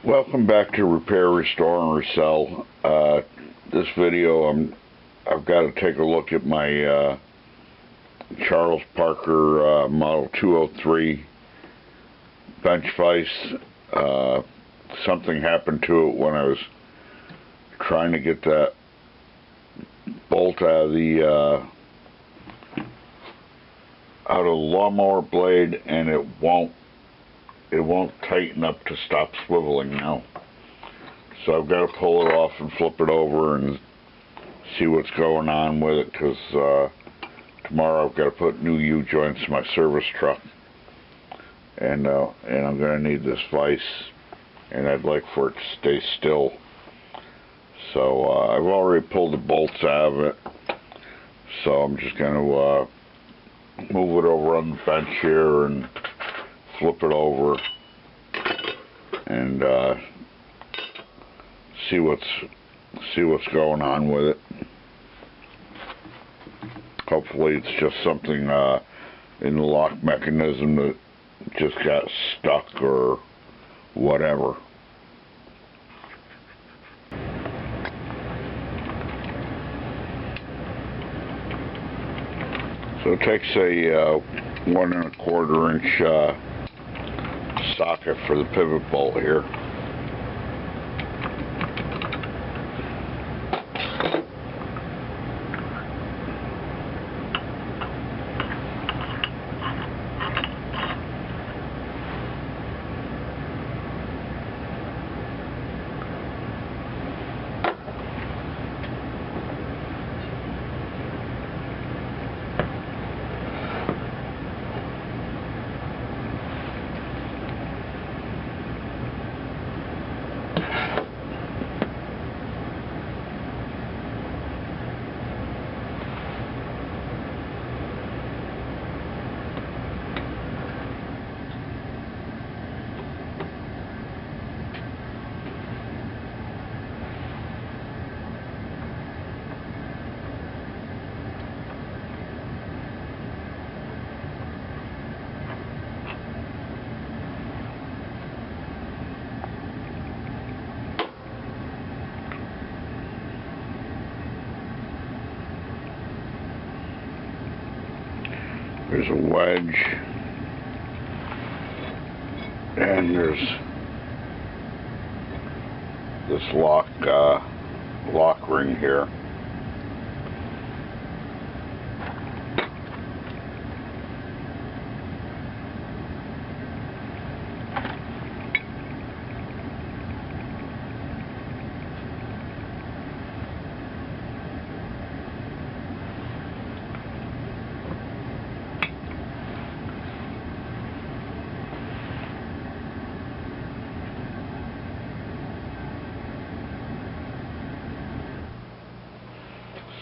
Welcome back to Repair, Restore, and Resell. This video, I've got to take a look at my Charles Parker Model 203 bench vise. Something happened to it when I was trying to get that bolt out of the lawnmower blade, and it won't tighten up to stop swiveling now. So I've got to pull it off and flip it over and see what's going on with it, because tomorrow I've got to put new U-joints in my service truck, and I'm going to need this vise, and I'd like for it to stay still. So I've already pulled the bolts out of it, so I'm just going to move it over on the bench here and flip it over and see what's going on with it. Hopefully it's just something in the lock mechanism that just got stuck or whatever. So it takes a 1 1/4 inch socket for the pivot bolt here. There's a wedge, and there's this lock ring here.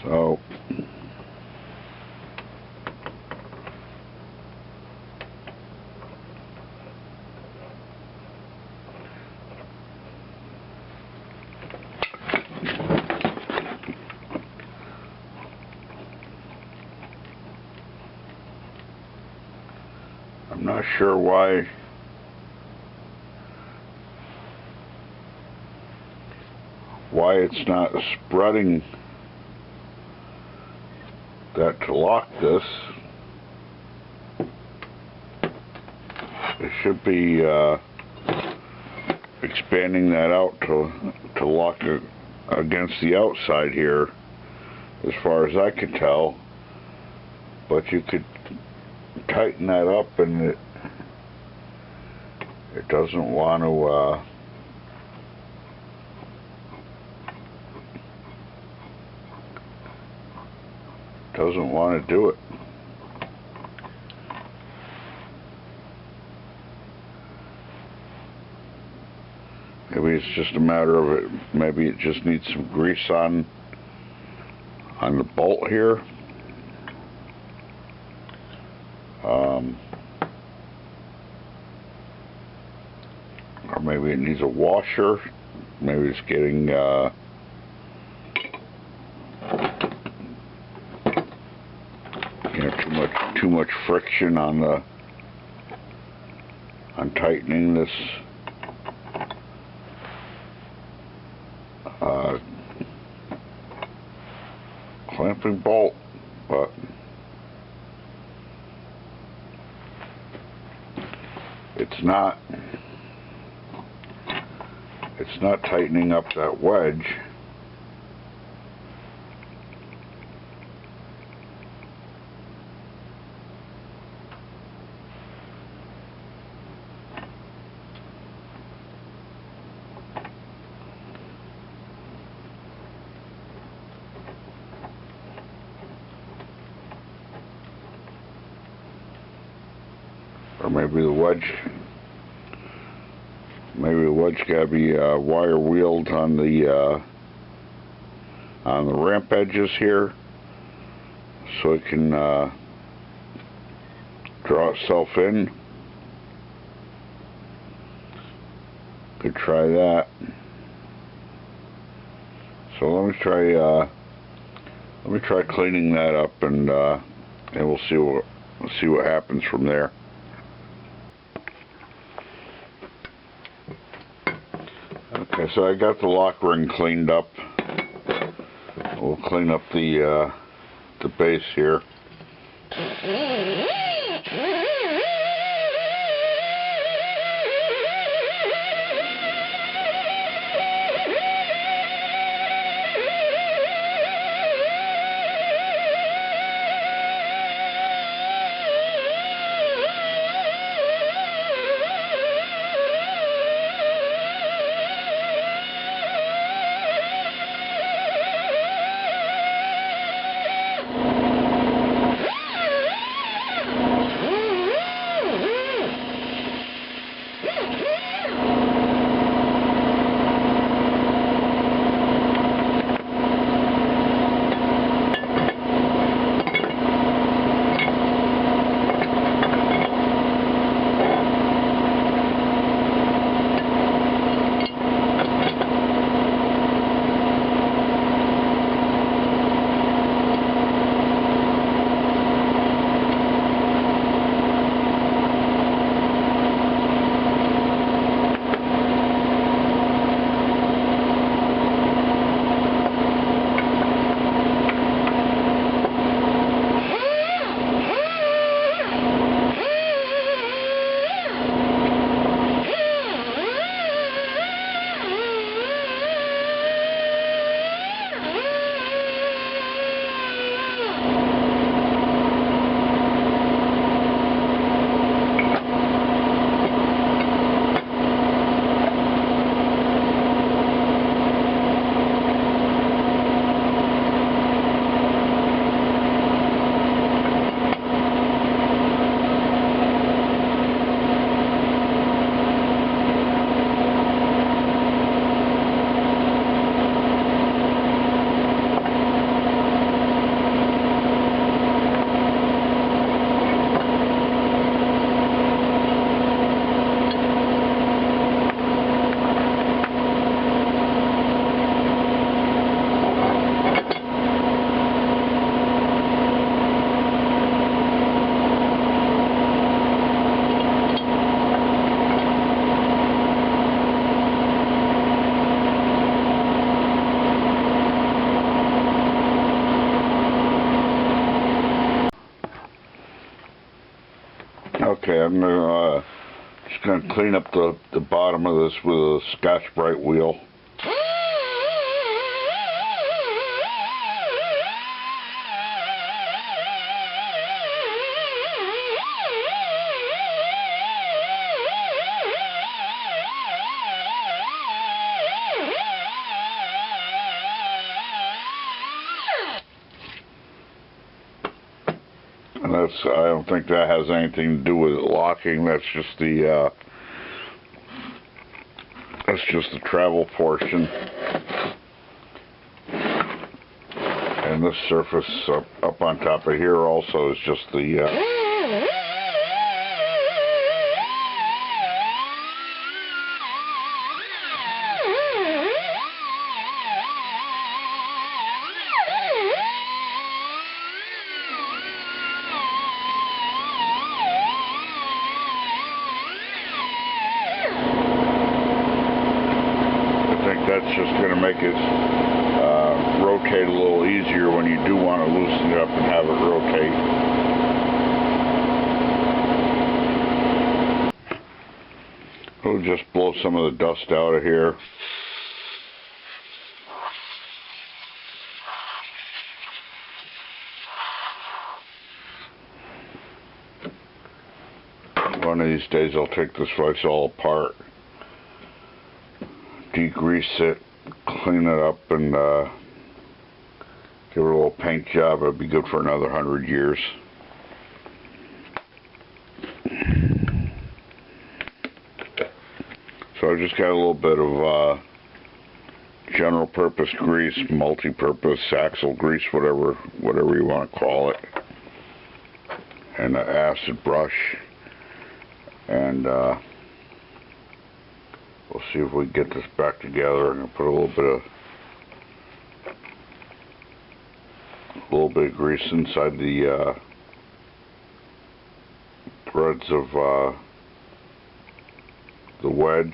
So I'm not sure why it's not spreading that to lock this. It should be expanding that out to lock it against the outside here, as far as I could tell. But you could tighten that up, and it doesn't want to do it. Maybe it's just a matter of it. Maybe it just needs some grease on the bolt here. Or maybe it needs a washer. Maybe it's getting too much friction on tightening this clamping bolt, but it's not tightening up that wedge. Or maybe the wedge gotta be wire wheeled on the ramp edges here, so it can draw itself in. Could try that. So let me try cleaning that up, and we'll see what happens from there. Okay, so I got the lock ring cleaned up. We'll clean up the base here. Okay, I'm just going to clean up the bottom of this with a Scotch-Brite wheel. And I don't think that has anything to do with locking. That's just the That's just the travel portion. And this surface up on top of here also is just the that's just going to make it rotate a little easier when you do want to loosen it up and have it rotate. We'll just blow some of the dust out of here. One of these days I'll take this VISE all apart, degrease it, clean it up, and give it a little paint job. It'll be good for another 100 years. So I just got a little bit of general purpose grease, multi-purpose axle grease, whatever you want to call it, and an acid brush, and we'll see if we can get this back together. I'm going to put a little bit of grease inside the threads of the wedge.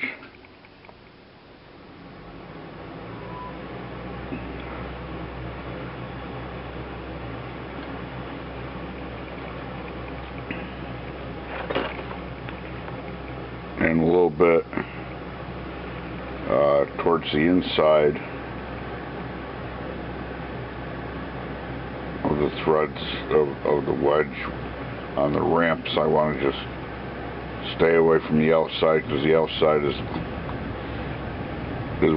And a little bit towards the inside of the threads of the wedge on the ramps. I want to just stay away from the outside, because the outside is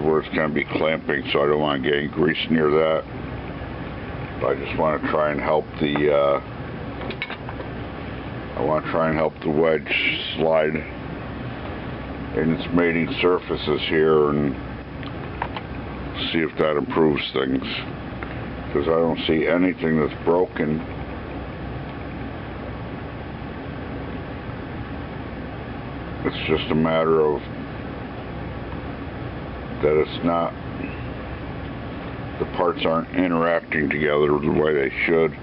where it's going to be clamping, so I don't want to get any grease near that. But I just want to try and help the wedge slide in its mating surfaces here, and see if that improves things, because I don't see anything that's broken. It's just a matter of that it's not, the parts aren't interacting together the way they should.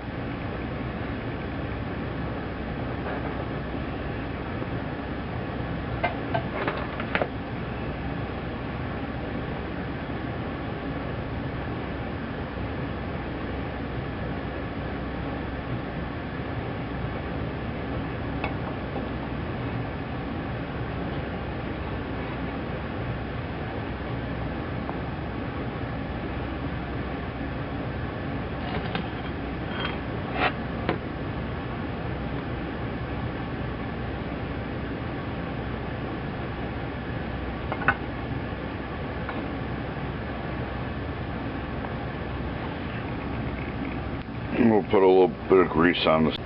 We'll put a little bit of grease on this.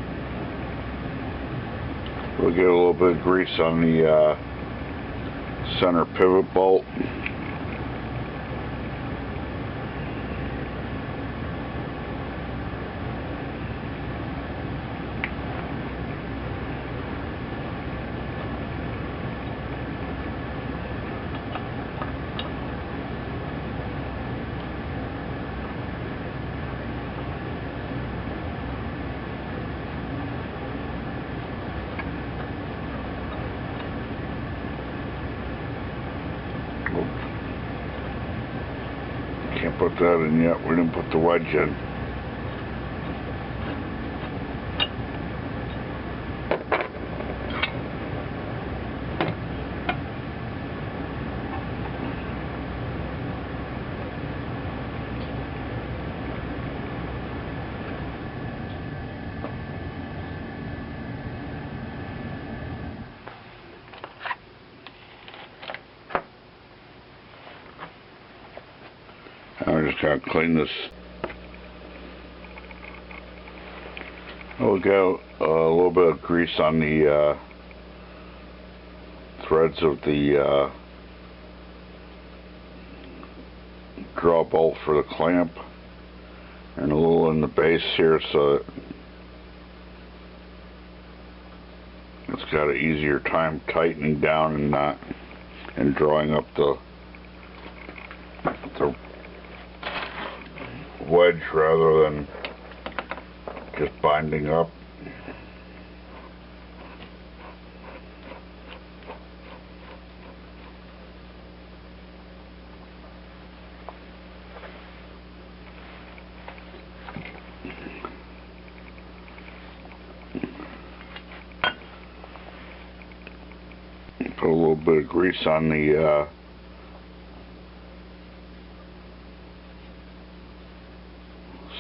We'll get a little bit of grease on the center pivot bolt. Can't put that in yet. We didn't put the wedge in. I'm just going to clean this. We'll get a little bit of grease on the threads of the draw bolt for the clamp, and a little in the base here so it's got an easier time tightening down and drawing up the wedge rather than just binding up. Put a little bit of grease on the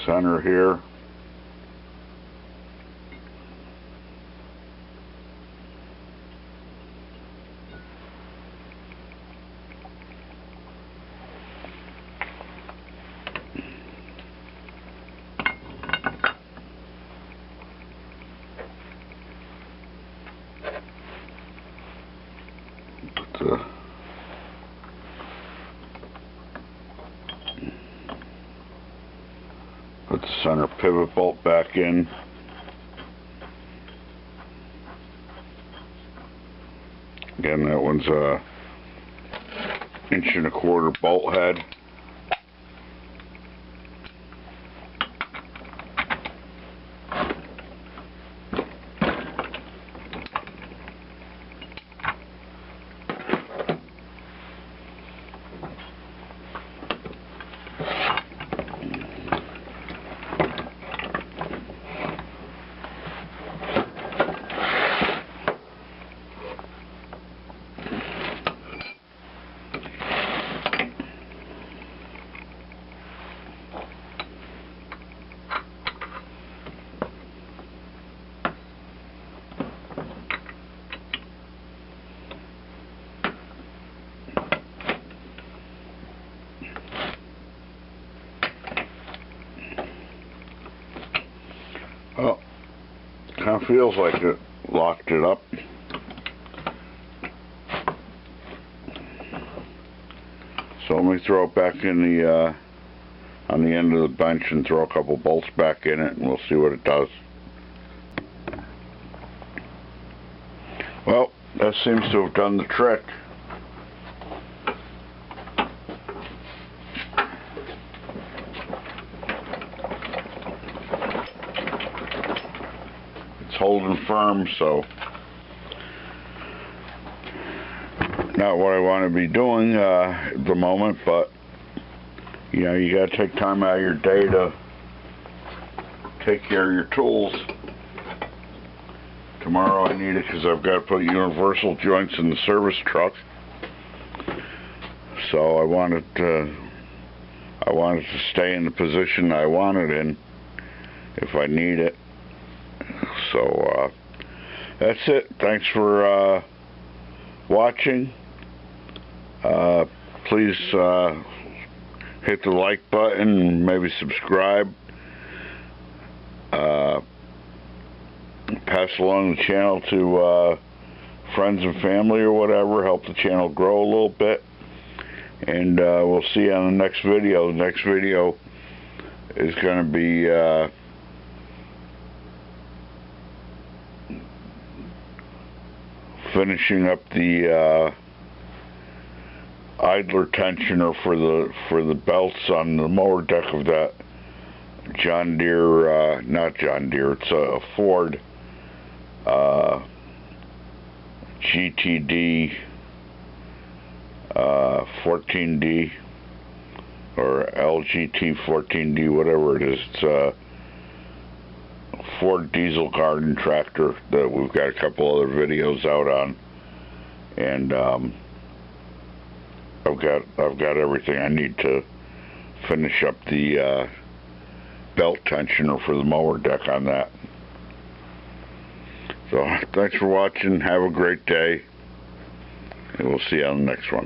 center here. Put the center pivot bolt back in. Again, that one's a 1.25 inch bolt head. Well, kind of feels like it locked it up. So let me throw it back in the on the end of the bench and throw a couple bolts back in it, and we'll see what it does. Well, that seems to have done the trick. Holding firm, so not what I want to be doing at the moment, but you know, you got to take time out of your day to take care of your tools. Tomorrow I need it because I've got to put universal joints in the service truck, so I wanted to stay in the position I want it in if I need it. So that's it. Thanks for watching. Please hit the like button and maybe subscribe. Pass along the channel to friends and family or whatever. Help the channel grow a little bit. And we'll see you on the next video. The next video is going to be finishing up the idler tensioner for the belts on the mower deck of that John Deere, not John Deere, it's a Ford GTD 14D or LGT 14D, whatever it is. It's a Ford diesel garden tractor that we've got a couple other videos out on, and I've got everything I need to finish up the belt tensioner for the mower deck on that. So thanks for watching. Have a great day, and we'll see you on the next one.